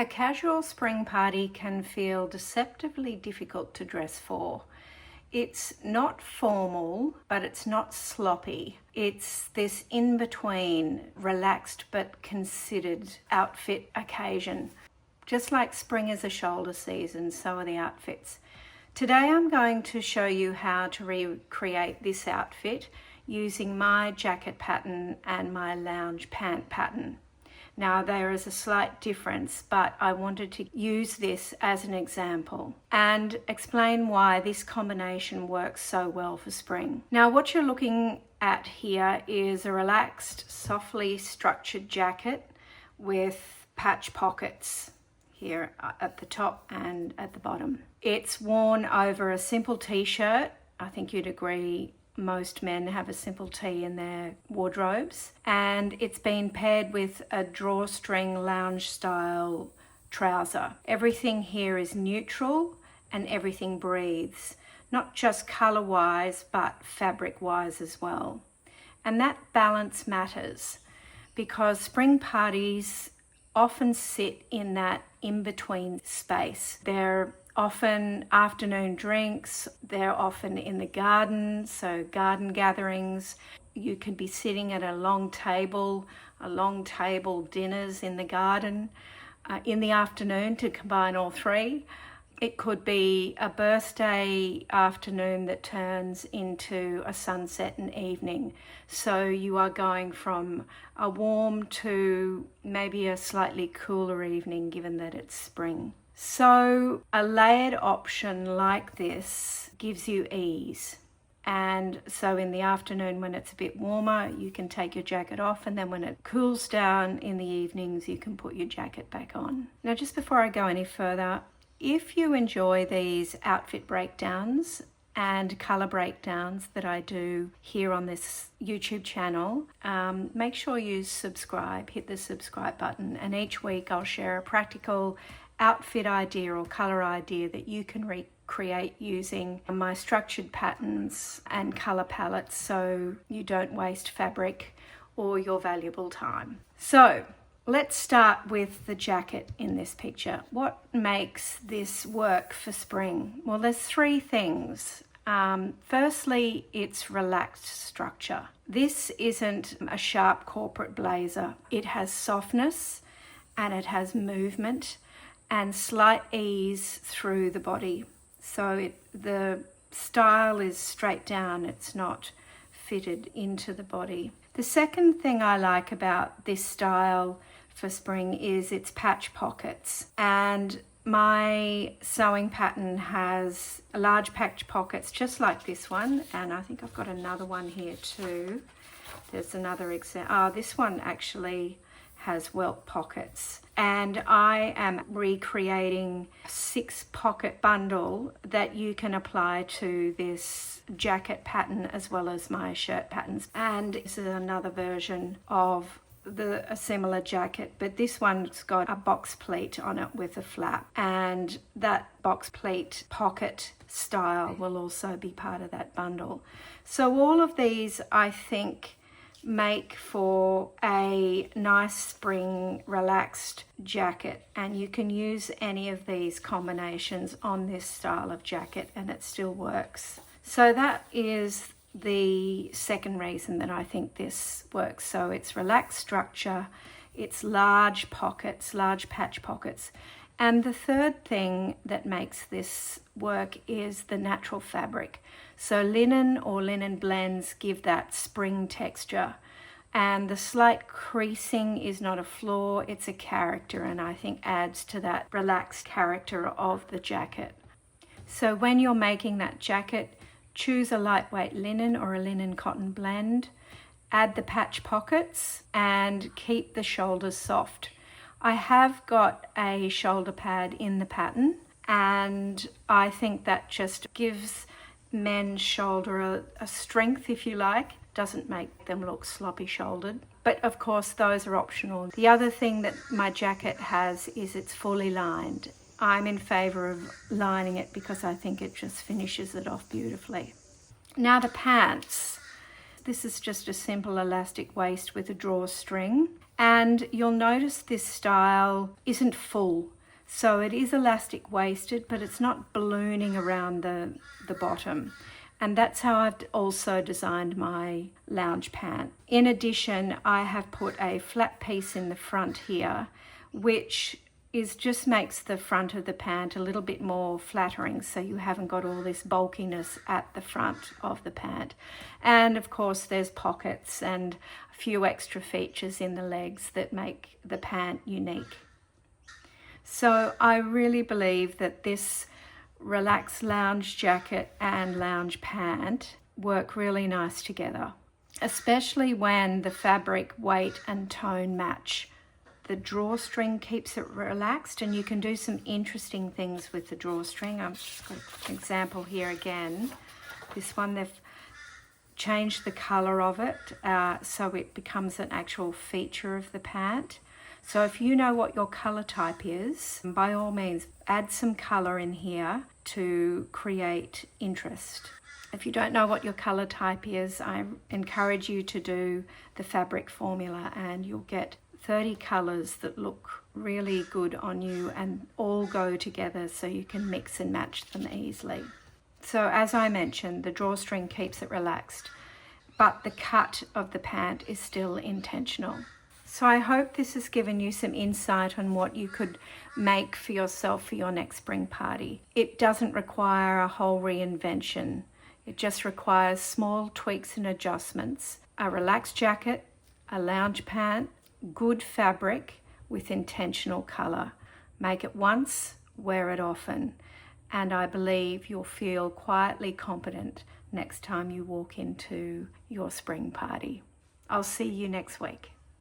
A casual spring party can feel deceptively difficult to dress for. It's not formal, but it's not sloppy. It's this in-between, relaxed but considered outfit occasion. Just like spring is a shoulder season, so are the outfits. Today I'm going to show you how to recreate this outfit using my jacket pattern and my lounge pant pattern. Now there is a slight difference, but I wanted to use this as an example and explain why this combination works so well for spring. Now what you're looking at here is a relaxed, softly structured jacket with patch pockets here at the top and at the bottom. It's worn over a simple t-shirt. I think you'd agree most men have a simple tee in their wardrobes, and it's been paired with a drawstring lounge style trouser. Everything here is neutral and everything breathes, not just color wise but fabric wise as well. And that balance matters because spring parties often sit in that in-between space. They're often afternoon drinks, they're often in the garden, so garden gatherings. You could be sitting at a long table dinners in the garden in the afternoon to combine all three. It could be a birthday afternoon that turns into a sunset and evening. So you are going from a warm to maybe a slightly cooler evening given that it's spring. So a layered option like this gives you ease. And so in the afternoon when it's a bit warmer, you can take your jacket off, and then when it cools down in the evenings, you can put your jacket back on. Now just before I go any further, if you enjoy these outfit breakdowns and color breakdowns that I do here on this YouTube channel, make sure you subscribe, hit the subscribe button, and each week I'll share a practical outfit idea or color idea that you can recreate using my structured patterns and color palettes so you don't waste fabric or your valuable time. So let's start with the jacket in this picture. What makes this work for spring? Well, there's three things. Firstly, it's relaxed structure. This isn't a sharp corporate blazer. It has softness and it has movement and slight ease through the body. So the style is straight down, it's not fitted into the body. The second thing I like about this style for spring is its patch pockets. And my sewing pattern has large patch pockets just like this one, and I think I've got another one here too. There's another example. This one actually has welt pockets, and I am recreating a 6-pocket bundle that you can apply to this jacket pattern as well as my shirt patterns. And this is another version of a similar jacket, but this one's got a box pleat on it with a flap, and that box pleat pocket style will also be part of that bundle. So all of these, I think, make for a nice spring relaxed jacket, and you can use any of these combinations on this style of jacket and it still works. So that is the second reason that I think this works. So it's relaxed structure, it's large pockets, large patch pockets. And the third thing that makes this work is the natural fabric. So linen or linen blends give that spring texture, and the slight creasing is not a flaw, it's a character, and I think adds to that relaxed character of the jacket. So when you're making that jacket, choose a lightweight linen or a linen cotton blend, add the patch pockets, and keep the shoulders soft. I have got a shoulder pad in the pattern, and I think that just gives men's shoulder a strength, if you like. Doesn't make them look sloppy shouldered, but of course those are optional. The other thing that my jacket has is it's fully lined. I'm in favor of lining it because I think it just finishes it off beautifully. Now the pants. This is just a simple elastic waist with a drawstring, And you'll notice this style isn't full. So it is elastic waisted, but it's not ballooning around the bottom. And that's how I've also designed my lounge pant. In addition, I have put a flat piece in the front here, which just makes the front of the pant a little bit more flattering, so you haven't got all this bulkiness at the front of the pant. And of course there's pockets and a few extra features in the legs that make the pant unique. So I really believe that this relaxed lounge jacket and lounge pant work really nice together, especially when the fabric, weight and tone match. The drawstring keeps it relaxed, and you can do some interesting things with the drawstring. I've just got an example here again. This one, they've changed the colour of it so it becomes an actual feature of the pant. So if you know what your colour type is, by all means add some colour in here to create interest. If you don't know what your colour type is, I encourage you to do the fabric formula, and you'll get 30 colours that look really good on you and all go together, so you can mix and match them easily. So as I mentioned, the drawstring keeps it relaxed, but the cut of the pant is still intentional. So I hope this has given you some insight on what you could make for yourself for your next spring party. It doesn't require a whole reinvention. It just requires small tweaks and adjustments. A relaxed jacket, a lounge pant, good fabric with intentional colour. Make it once, wear it often, and I believe you'll feel quietly confident next time you walk into your spring party. I'll see you next week.